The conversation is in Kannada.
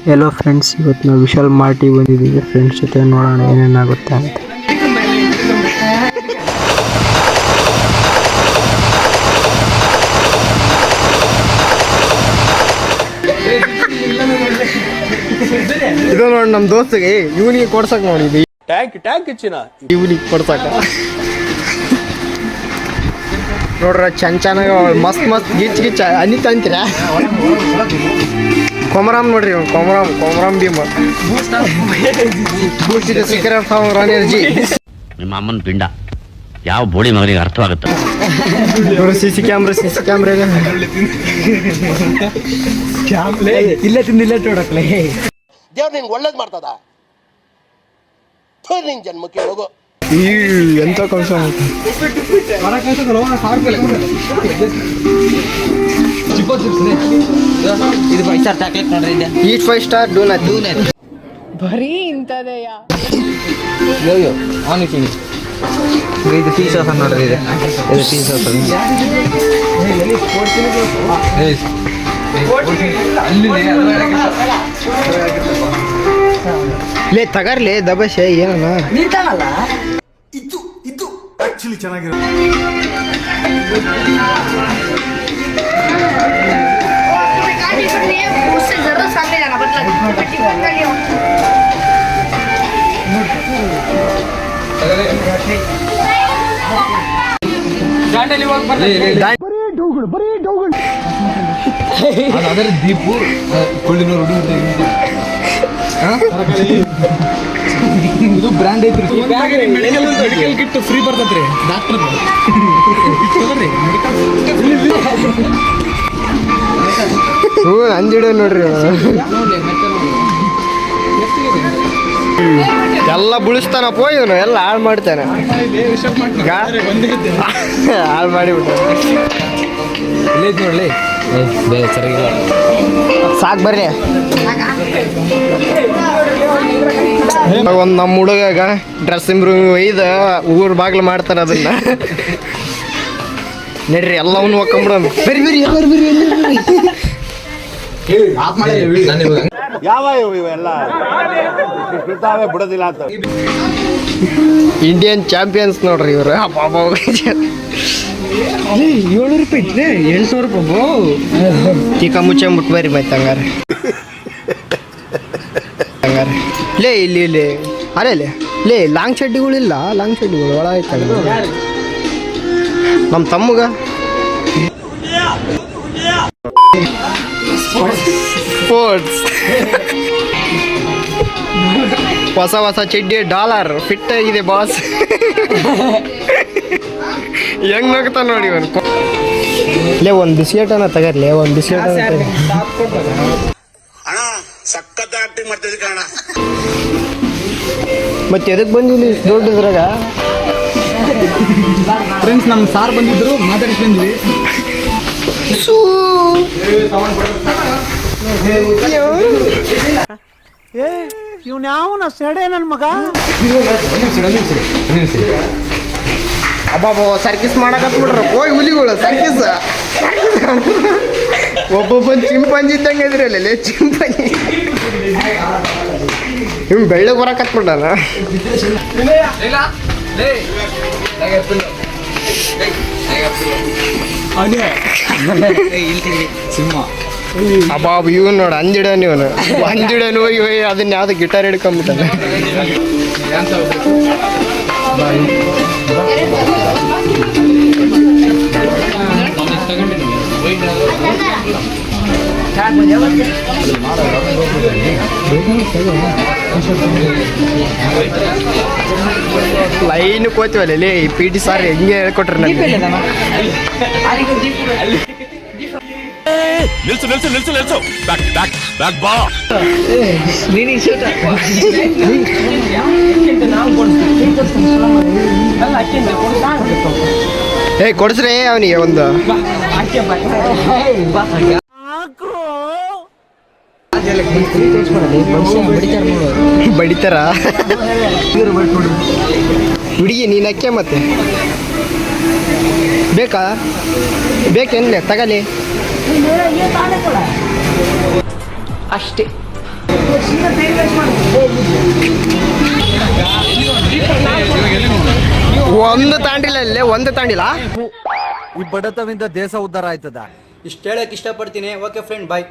ಹೆಲೋ ಫ್ರೆಂಡ್ಸ್, ಇವತ್ತು ನಾವು ವಿಶಾಲ್ ಮಾರ್ಟಿ ಬಂದಿದ್ದೀವಿ. ಫ್ರೆಂಡ್ಸ್ ಜೊತೆ ನೋಡೋಣ ಏನೇನಾಗುತ್ತೆ ಅಂತ. ಇದು ನೋಡಿ ನಮ್ಮ ದೋಸ್ತಿಗೆ ಇವನಿಗೆ ಕೊಡ್ಸಕ್ ನೋಡಿದ್ವಿ. ಟ್ಯಾಂಕ್ ಹೆಚ್ಚಿನ ಇವನಿಗೆ ಕೊಡ್ಸಕ ನೋಡ್ರ ಚೆನ್ನಾಗ ಮಸ್ತ್ ಗಿಚ್ ಅನಿತ ಅಂತೀರ. ಕೊಮರಾಮ್ ನೋಡ್ರಿ, ಕೊಮರಾಮ್ ಭೀಮ ಬೂಸ್ಟ್ ಇದೆ ಸೀಕ್ರೆಟ್ ಫಾರ್ ಎನರ್ಜಿ. ನಿಮ್ಮ ಅಮ್ಮನ ಪಿಂಡ ಯಾವ ಬೋಡಿ ಮಗನಿಗೆ ಅರ್ಥವಾಗುತ್ತೆ. ನೋಡಿ ಸಿಸಿ ಕ್ಯಾಮ್ರಾ ಇಲ್ಲೇ ತಿಂದಿಲ್ಲ ನೋಡಕ್ಲೆ. ದೇವ್ರು ನಿನ್ಗೆ ಒಳ್ಳೇದು ಮಾಡ್ತದ, ನಿನ್ ಜನ್ಮಕ್ಕೆ ಹೋಗೋ. ಎಂತ ಕಳ್ಸ ಈಟ್ 5 ಸ್ಟಾರ್ ಡೂ ನಥಿಂಗ್. ಬರೀ ಇಂಥದೆಯ ಇದು ಟೀ ಸಾಸ್ ನೋಡ್ರಿ, ಇದು ಟೀ ಸಾಸ್. ಲೇ ತಗರ್ಲಿ ದಬಶೆ ಏನನ ಇದು ಆಕ್ಚುಲಿ ಚೆನ್ನಾಗಿರೋ. ಅದರ ದೀಪು ಕೊಳ್ಳಿನೂರು ಇದು ಬ್ರ್ಯಾಂಡ್ ಐತ್ರಿ. ಮೆಡಿಕಲ್ ಕಿಟ್ ಫ್ರೀ ಬರ್ತೈತ್ರಿ ಡಾಕ್ಟರ್. ಅಂಜಿಡ ನೋಡ್ರಿ, ಎಲ್ಲ ಬುಳಿಸ್ತಾನಪ್ಪ ಇವನು, ಎಲ್ಲ ಹಾಳು ಮಾಡ್ತಾನೆ. ಹಾಳು ಮಾಡಿಬಿಟ್ಟ ನೋಡ್ಲಿ. ಸಾಕು ಬರ್ರಿ. ಒಂದು ನಮ್ಮ ಹುಡುಗಾಗ ಡ್ರೆಸ್ಸಿಂಗ್ ರೂಮ್ ಒಯ್ದು ಊರ್ ಬಾಗ್ಲು ಮಾಡ್ತಾನೆ ಅದನ್ನ. ನಡ್ರಿ ಎಲ್ಲವನ್ನೂ ಒಕ್ಕೊಂಬಿಡೋಣ. ಬರ್ರಿ ಯಾವ ಇವೆಲ್ಲ ಬಿಡೋದಿಲ್ಲ ಅಂತ. ಇಂಡಿಯನ್ ಚಾಂಪಿಯನ್ಸ್ ನೋಡ್ರಿ ಇವರು. 700 ರೂಪಾಯಿ ಇಟ್ರೆ 700 ರೂಪಾಯಿ ಚಿಕ್ಕ ಮುಚ್ಚೆ ಮುಟ್ಬರಿ ಮತ್ತೆ ಹಂಗಾರೆ. ಲೇ ಇಲ್ಲಿ ಅರೇ ಲೇ ಲಾಂಗ್ ಚಡ್ಡಿಗಳಿಲ್ಲ, ಲಾಂಗ್ ಚಡ್ಡಿಗಳು ಒಳ ಆಯ್ತಲ್ಲ ನಮ್ಮ ತಮ್ಮಗ. ಸ್ಪೋರ್ಟ್ಸ್ ಹೊಸ ಚಡ್ಡಿ $1 ಫಿಟ್ ಆಗಿದೆ ಬಾಸ್. ಹೆಂಗ್ ನಗ್ತಾ ನೋಡಿ ಅವನು. ಲೇ ಒಂದು ಬಿಸ್ಕೆಟನ್ನ ತಗರ್ಲಿ, ಒಂದು ಬಿಸ್ಕೆಟ್ ಸಖತ್ ಆಕ್ಟಿಂಗ್ ಮಾಡ್ತಿದ್ದೆ ಕಾರಣ. ಮತ್ತೆ ಎದಕ್ಕೆ ಬಂದಿಲ್ಲ ದೊಡ್ಡದ್ರಾಗ? ಫ್ರೆಂಡ್ಸ್ ನಮ್ಮ ಸಾರ್ ಬಂದಿದ್ರು, ಮಾತಾಡ್ಕೊಂಡ್ವಿ. ಇವ್ನ ಯಾವನ ಸೆಡೆ ನನ್ನ ಮಗ. ಅಬ್ಬಾಬೋ ಸರ್ಕಿಸ್ ಮಾಡಕತ್ ಬಿಡ್ರ ಹೋಯ್ ಹುಲಿಗಳು. ಸರ್ಕಿಸ್ ಒಬ್ಬೊಬ್ಬನ್ ಚಿಂಪಾಂಜಿ ಇದ್ದಂಗೆ ಇದ್ರಲ್ಲ ಚಿಂಪಾಂಜಿ. ಇವ್ ಬೆಳ್ಳಗೆ ಬರಕತ್ಬಿಟ್ಟಾನ. ಅಬ್ಬಾಬ್ ಇವನ್ ನೋಡ ಅಂಜಿಡನ್, ಇವನು ಅಂಜಿಡನ್ ಹೋಗಿ ಅದನ್ನ ಯಾವ್ದು ಗಿಟಾರ್ ಹಿಡ್ಕೊಂಡ್ಬಿಟ್ಟಾನೆ. ಲೈನ್ ಕೋತೀವಲ್ಲ PT ಸಾರ್ ಹೆಂಗೆ ಹೇಳ್ಕೊಟ್ರಿ ನನಗೆ. ನಿಲ್ಸು ಬ್ಯಾಕ್ ಬಾ. ಕೊಡ್ಸ್ರಿ ಅವನಿಗೆ ಒಂದು. ಬಡಿತಾರ ಹುಡುಗಿ ನೀನು ಅಕ್ಕೆ ಮತ್ತೆ ಬೇಕಾ ಬೇಕೆನ್ಲೆ ತಗಲಿ ಅಷ್ಟೇ. ಒಂದು ತಾಂಡಿಲ್ಲ ಇಲ್ಲೇ, ಒಂದು ತಾಂಡಿಲ್ಲ. ಈ ಬಡತವಿಂದ ದೇಶ ಉದ್ಧಾರ ಆಯ್ತದ. ಇಷ್ಟು ಹೇಳಕ್ ಇಷ್ಟಪಡ್ತೀನಿ. ಓಕೆ ಫ್ರೆಂಡ್, ಬಾಯ್.